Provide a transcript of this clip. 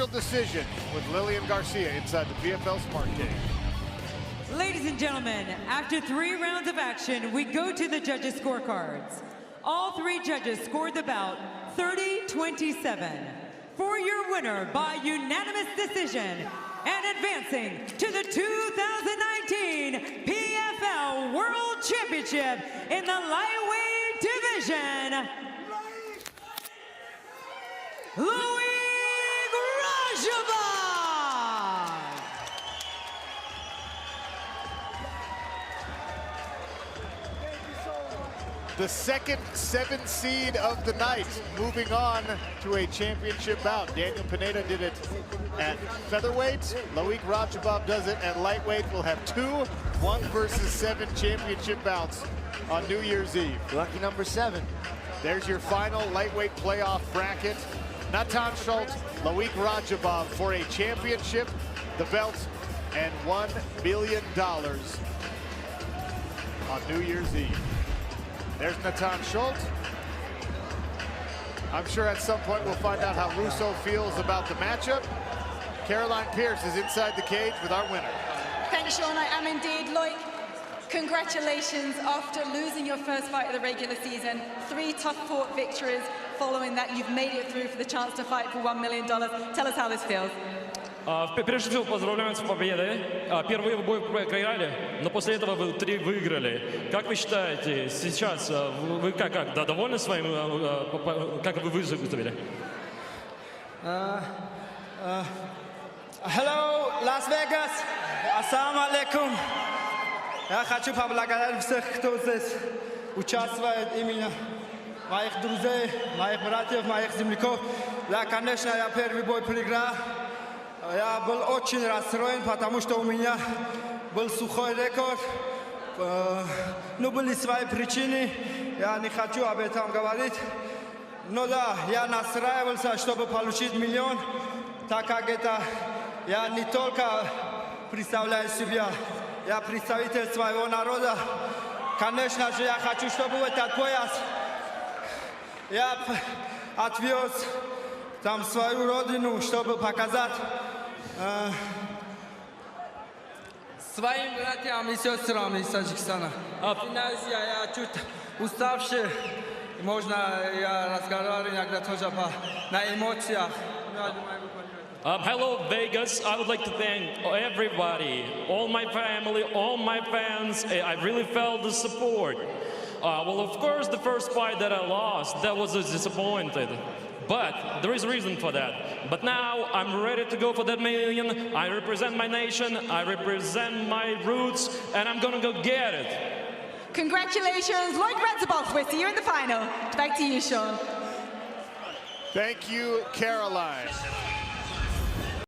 official decision with Lillian Garcia inside the PFL Smart Cage. Ladies and gentlemen, after 3 rounds of action, we go to the judges' scorecards. All 3 judges scored the bout 30-27. For your winner by unanimous decision and advancing to the 2019 PFL World Championship in the lightweight division, Loik Rachabov! The second 7th seed of the night, moving on to a championship bout. Daniel Pineda did it at featherweight. Loik Rachabov does it at lightweight. We'll have 2 1 versus 7 championship bouts on New Year's Eve. Lucky number 7. There's your final lightweight playoff bracket. Natan Schultz, Loik Rachabov for a championship, the belt, and $1 billion on New Year's Eve. There's Natan Schultz. I'm sure at some point we'll find out how Russo feels about the matchup. Caroline Pierce is inside the cage with our winner. Thank you, Sean. I am indeed. Loik, congratulations after losing your first fight of the regular season. 3 tough-fought victories. Following that, you've made it through for the chance to fight for $1 million. Tell us how this feels. Прежде всего, поздравляем с победой. Первый бой проиграли, но после этого вы 3 выиграли. Как вы считаете, сейчас вы как довольны своим, как вы выступили? Hello, Las Vegas. Ассаламу алейкум. Я хочу поблагодарить всех, кто здесь участвует, именно моих друзей, моих братьев, моих земляков. Да, конечно, я первый бой проиграл. Я был очень расстроен, потому что у меня был сухой рекорд. Но были свои причины. Я не хочу об этом говорить. Но да, я настраивался, чтобы получить $1 миллион, так как это я не только представляю себя, я представитель своего народа. Конечно же, я хочу, чтобы этот пояс я отвез там свою родину, чтобы показать своим братьям и сестрам из Таджикистана. Извиняюсь, я чуть уставший. Можно я разговариваю иногда тоже на эмоциях. Hello, Vegas. I would like to thank everybody, all my family, all my fans. I really felt the support. Well, of course, the first fight that I lost, that was disappointed. But there is a reason for that. But now I'm ready to go for that $1 million. I represent my nation, I represent my roots, and I'm gonna go get it. Congratulations, Loik Rachabov. We'll see you in the final. Back to you, Sean. Thank you, Caroline.